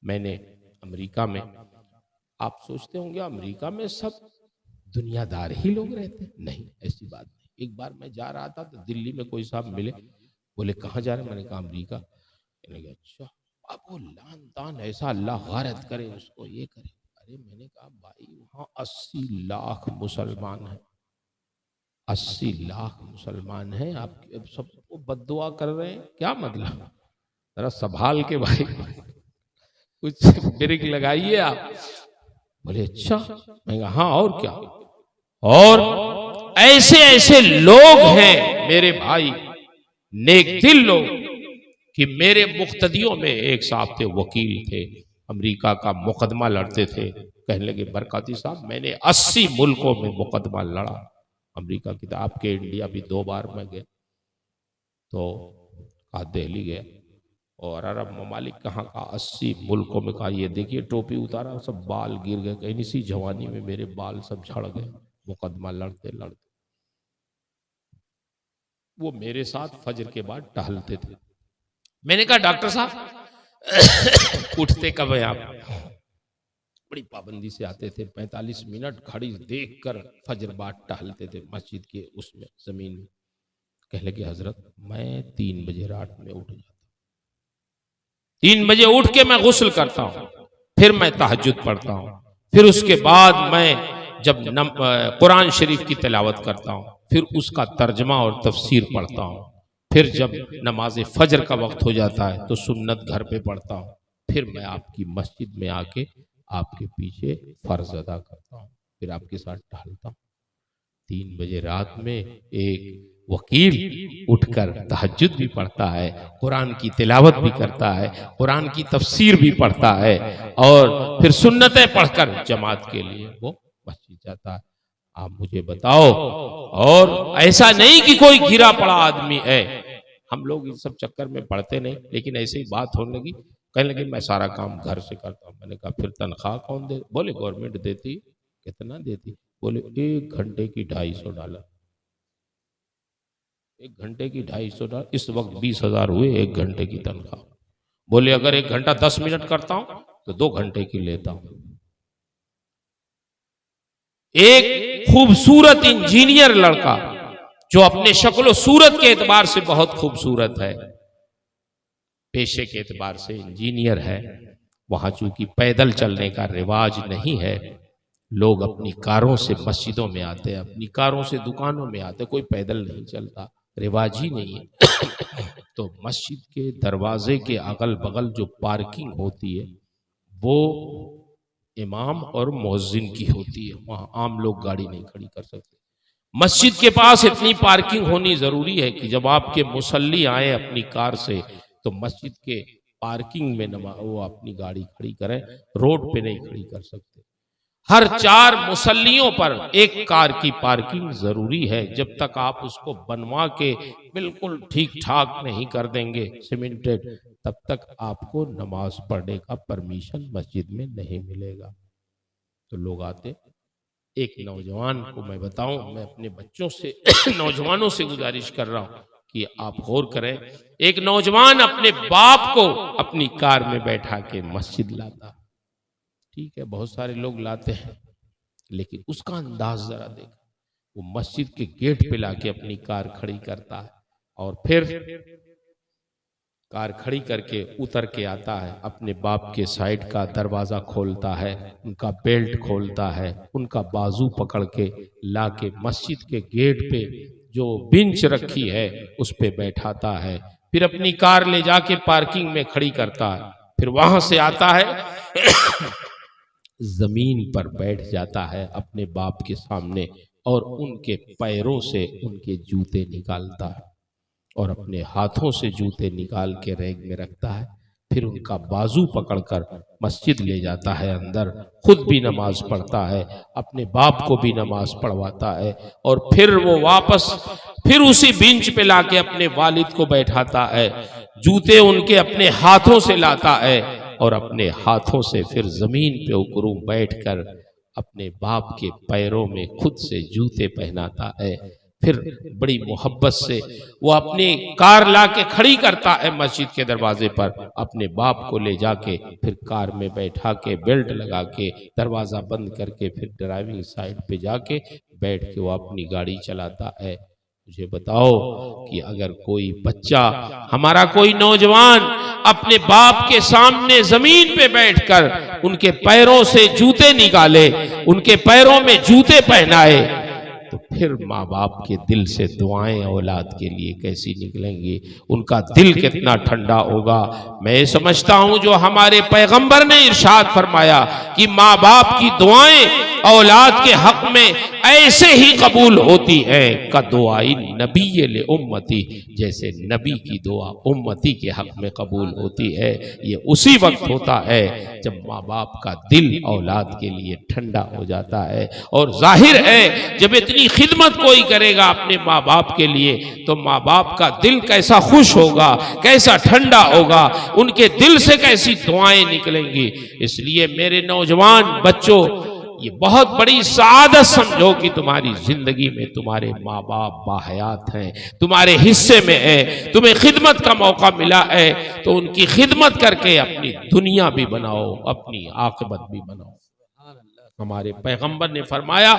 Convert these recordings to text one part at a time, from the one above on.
मैंने अमेरिका में, आप सोचते होंगे अमेरिका में सब दुनियादार ही लोग रहते हैं, नहीं ऐसी बात नहीं। एक बार मैं जा रहा था तो दिल्ली में कोई साहब मिले, बोले कहाँ जा रहे हैं? मैंने कहा अमेरिका। कहने लगे अच्छा। अब वो लान तान ऐसा, अल्लाह गारत करे उसको, ये करे। अरे मैंने कहा भाई वहाँ 80 लाख मुसलमान हैं, 80 लाख मुसलमान हैं, आप सबको बद्दुआ कर रहे हैं, क्या मतलब? जरा संभाल के भाई कुछ ब्रेक लगाइए आप। बोले अच्छा। मैं कहा हाँ और क्या, और ऐसे ऐसे लोग हैं मेरे भाई, नेक दिल लोग, कि मेरे मुख्तदियों में एक साहब थे, वकील थे, अमेरिका का मुकदमा लड़ते थे। कहने लगे बरकाती साहब मैंने 80 मुल्कों में मुकदमा लड़ा अमेरिका की, आपके इंडिया भी 2 बार मैं गया, तो कहा दिल्ली गया, और अरब ममालिक कहाँ का 80 मुल्कों में। कहा ये देखिए टोपी उतारा, सब बाल गिर गए, कहीं इसी जवानी में मेरे बाल सब झड़ गए मुकदमा लड़ते लड़ते। वो मेरे साथ फजर के बाद टहलते थे। मैंने कहा डॉक्टर साहब उठते कब है आप? बड़ी पाबंदी से आते थे, 45 मिनट खड़ी देखकर फजर बाद टहलते थे मस्जिद के उसमें जमीन में। कह लगे हजरत मैं 3 बजे रात में उठ जाता, 3 बजे उठ के मैं गुस्ल करता हूँ, फिर मैं तहज्जुद पढ़ता हूँ, फिर उसके बाद मैं जब कुरान शरीफ की तिलावत करता हूँ, फिर उसका तर्जमा और तफसीर पढ़ता हूँ, फिर जब नमाज फजर का वक्त हो जाता है तो सुन्नत घर पे पढ़ता हूँ, फिर मैं आपकी मस्जिद में आके आपके पीछे फर्ज अदा करता हूँ, फिर आपके साथ टहलता हूँ। 3 बजे रात में एक वकील उठकर तहज्जुद भी पढ़ता है, कुरान की तिलावत भी करता है, कुरान की तफसीर भी पढ़ता है, और फिर सुन्नतें पढ़कर जमात के लिए वो मस्जिद जाता है। आप मुझे बताओ, और ऐसा नहीं कि कोई गिरा पड़ा आदमी है, हम लोग इन सब चक्कर में पढ़ते नहीं, लेकिन ऐसे ही बात होने लगी। कहने लगे मैं सारा काम घर से करता हूँ। मैंने कहा फिर तनख्वाह कौन दे? बोले गवर्नमेंट देती। कितना देती? बोले 1 घंटे की $250। 1 घंटे की $250, इस वक्त 20,000 हुए 1 घंटे की तनख्वाह। बोले अगर 1 घंटा 10 मिनट करता हूं तो 2 घंटे की लेता हूं। एक खूबसूरत इंजीनियर लड़का जो अपने शक्ल सूरत के एतबार से बहुत खूबसूरत है, पेशे के एतबार से इंजीनियर है, वहां चूंकि पैदल चलने का रिवाज नहीं है, लोग अपनी कारों से मस्जिदों में आते हैं, अपनी कारों से दुकानों में आते हैं, कोई पैदल नहीं चलता, रिवाज ही नहीं है। तो मस्जिद के दरवाजे के अगल बगल जो पार्किंग होती है वो इमाम और मुअज्जिन की होती है, वहां आम लोग गाड़ी नहीं खड़ी कर सकते। मस्जिद के पास इतनी पार्किंग होनी जरूरी है कि जब आपके मुसल्ली आए अपनी कार से तो मस्जिद के पार्किंग में वो अपनी गाड़ी खड़ी करें, रोड पे नहीं खड़ी कर सकते। हर 4 मुसल्लियों पर एक कार की पार्किंग जरूरी है। जब तक आप उसको बनवा के बिल्कुल ठीक ठाक नहीं कर देंगे सीमेंटेड, तब तक आपको नमाज पढ़ने का परमिशन मस्जिद में नहीं मिलेगा। तो लोग आते। एक नौजवान को मैं बताऊं, मैं अपने बच्चों से नौजवानों से गुजारिश कर रहा हूं कि आप गौर करें। एक नौजवान अपने बाप को अपनी कार में बैठा के मस्जिद लाता। ठीक है बहुत सारे लोग लाते हैं, लेकिन उसका अंदाज जरा देखा। वो मस्जिद के गेट पे लाके अपनी कार खड़ी करता है और फिर कार खड़ी करके उतर के आता है, अपने बाप के साइड का दरवाजा खोलता है, उनका बेल्ट खोलता है, उनका बाजू पकड़ के लाके मस्जिद के गेट पे जो बेंच रखी है उस पे बैठाता है, फिर अपनी कार ले जाके पार्किंग में खड़ी करता है, फिर वहां से आता है जमीन पर बैठ जाता है अपने बाप के सामने और उनके पैरों से उनके जूते निकालता है और अपने हाथों से जूते निकाल के रैक में रखता है। फिर उनका बाजू पकड़कर मस्जिद ले जाता है अंदर, खुद भी नमाज पढ़ता है, अपने बाप को भी नमाज पढ़वाता है और फिर वो वापस फिर उसी बेंच पे लाके अपने वालिद को बैठाता है, जूते उनके अपने हाथों से लाता है और अपने हाथों से फिर जमीन पे उकरू बैठकर अपने बाप के पैरों में खुद से जूते पहनाता है। फिर बड़ी मोहब्बत से वो अपनी कार ला के खड़ी करता है मस्जिद के दरवाजे पर, अपने बाप को ले जाके फिर कार में बैठा के बेल्ट लगा के दरवाज़ा बंद करके फिर ड्राइविंग साइड पे जाके बैठ के वो अपनी गाड़ी चलाता है। मुझे बताओ कि अगर कोई बच्चा, हमारा कोई नौजवान अपने बाप के सामने जमीन पे बैठकर उनके पैरों से जूते निकाले, उनके पैरों में जूते पहनाए, तो फिर माँ बाप के दिल से दुआएं औलाद के लिए कैसी निकलेंगी, उनका दिल कितना ठंडा होगा। मैं समझता हूं जो हमारे पैगंबर ने इरशाद फरमाया कि माँ बाप की दुआएं औलाद के हक में ऐसे ही कबूल होती है का दुआई नबी ले उम्मती, जैसे नबी की दुआ उम्मती के हक में कबूल होती है। ये उसी वक्त होता है जब माँ बाप का दिल औलाद के लिए ठंडा हो जाता है। और जाहिर है जब इतनी खिदमत कोई करेगा अपने माँ बाप के लिए तो माँ बाप का दिल कैसा खुश होगा, कैसा ठंडा होगा, उनके दिल से कैसी दुआएं निकलेंगी। इसलिए मेरे नौजवान बच्चों, ये बहुत बड़ी सादत समझो कि तुम्हारी जिंदगी में तुम्हारे माँ बाप बाहयात हैं, तुम्हारे हिस्से में है, तुम्हें खिदमत का मौका मिला है, तो उनकी खिदमत करके अपनी दुनिया भी बनाओ, अपनी आखिरत भी बनाओ। हमारे पैगंबर ने फरमाया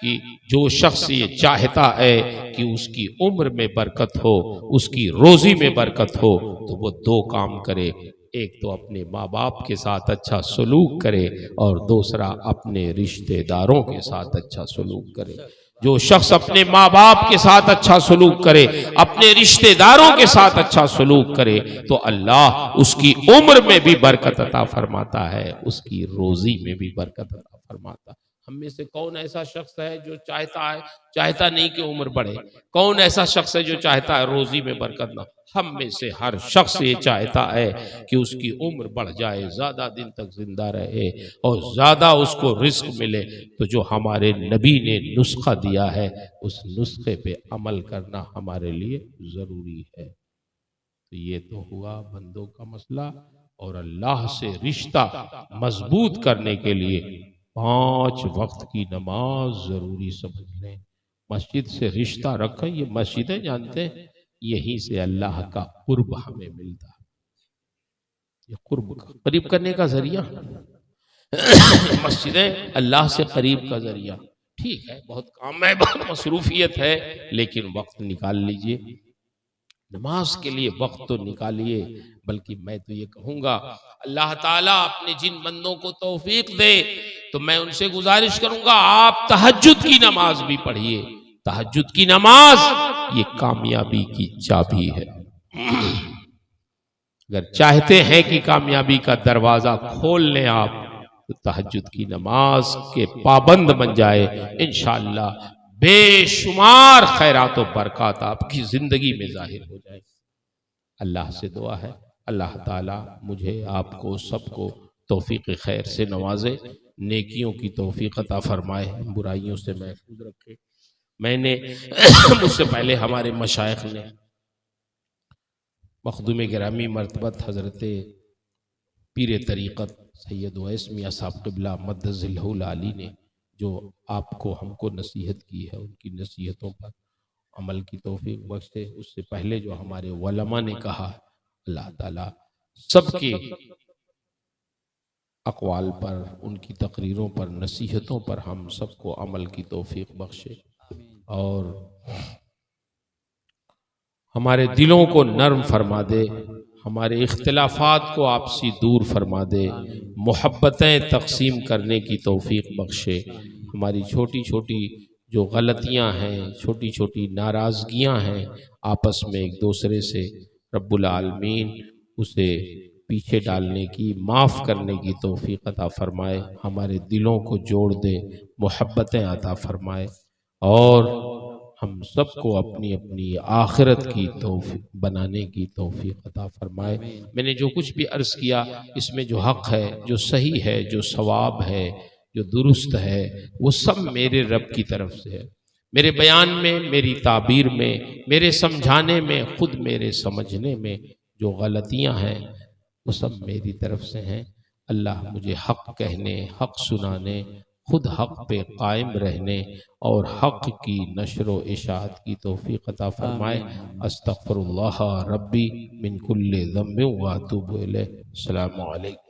कि जो शख्स ये चाहता है कि उसकी उम्र में बरकत हो, उसकी रोजी में बरकत हो, तो वो दो काम करे। एक तो अपने माँ बाप के साथ अच्छा सलूक करे और दूसरा अपने रिश्तेदारों के साथ अच्छा सलूक करे। जो शख्स अपने माँ बाप के साथ अच्छा सलूक करे, अपने रिश्तेदारों के साथ अच्छा सलूक करे, तो अल्लाह उसकी उम्र में भी बरकत अता फरमाता है, उसकी रोजी में भी बरकत अता फरमाता है। हम में से कौन ऐसा शख्स है जो चाहता नहीं कि उम्र बढ़े? कौन ऐसा शख्स है जो चाहता है रोजी में बरकत ना? हम में से हर शख्स ये चाहता है कि उसकी उम्र बढ़ जाए, ज्यादा दिन तक जिंदा रहे और ज्यादा उसको रिस्क मिले। तो जो हमारे नबी ने नुस्खा दिया है उस नुस्खे पे अमल करना हमारे लिए जरूरी है। तो ये तो हुआ बंदों का मसला। और अल्लाह से रिश्ता मजबूत करने के लिए 5 वक्त की नमाज जरूरी समझ लें। मस्जिद से रिश्ता रखें। ये मस्जिदें जानते हैं, यहीं से अल्लाह का कुर्ब हमें मिलता है। ये कुर्ब करीब करने का जरिया मस्जिदें अल्लाह से करीब का जरिया। ठीक है, बहुत काम है, बहुत मसरूफियत है, लेकिन वक्त निकाल लीजिए, नमाज के लिए वक्त तो निकालिए। बल्कि मैं तो ये कहूँगा, अल्लाह ताला अपने जिन बंदों को तौफीक दे तो मैं उनसे गुजारिश करूंगा आप तहज्जुद की नमाज भी पढ़िए। तहज्जुद की नमाज ये कामयाबी की चाबी है। अगर चाहते हैं कि कामयाबी का दरवाजा खोल लें आप, तो तहज्जुद की नमाज के पाबंद बन जाए, इंशाअल्लाह बेशुमार खैरात और बरकत आपकी जिंदगी में जाहिर हो जाए। अल्लाह से दुआ है अल्लाह ताला मुझे, आपको, सबको तौफीक खैर से नवाजे, नेकियों की तौफीक अता फरमाए, बुराइयों से महफूज रखे। मैंने मुझसे पहले हमारे मशाइख ने, मखदूम गिरामी मर्तबत हज़रत पीर तरीक़त सैयद उवैस मियां साहब क़िबला मद्दज़िल्लहुल आली ने जो आपको हमको नसीहत की है, उनकी नसीहतों पर अमल की तौफीक बख्शे। उससे पहले जो हमारे उलमा ने कहा, अल्लाह ताला सबके अक़वाल पर, उनकी तकरीरों पर, नसीहतों पर हम सबको अमल की तौफीक बख्शे और हमारे दिलों को नर्म फरमा दे, हमारे इख्तिलाफात को आपसी दूर फरमा दे, मोहब्बतें तक़सीम करने की तौफीक बख्शे। हमारी छोटी छोटी जो गलतियां हैं, छोटी छोटी नाराज़गियां हैं आपस में एक दूसरे से, रब्बुल आलमीन उसे पीछे डालने की, माफ़ करने की तौफीक अता फरमाए। हमारे दिलों को जोड़ दे, मोहब्बतें अता फरमाए और हम सबको अपनी अपनी आखिरत की तौफीक बनाने की तौफीक अता फरमाए। मैंने जो कुछ भी अर्ज़ किया इसमें जो हक़ है, जो सही है, जो सवाब है, जो दुरुस्त है, वो सब मेरे रब की तरफ से है। मेरे बयान में, मेरी ताबीर में, मेरे समझाने में, खुद मेरे समझने में जो गलतियां हैं वो सब मेरी तरफ से हैं। अल्लाह मुझे हक़ कहने, हक़ सुनाने, खुद हक पे कायम रहने और हक की नशर इशाअत की तौफीक अता फरमाए। अस्तगफिरुल्लाह रब्बी मिन कुल्लि ज़ंबिन व अतूबु इलैह। अस्सलामु अलैकुम।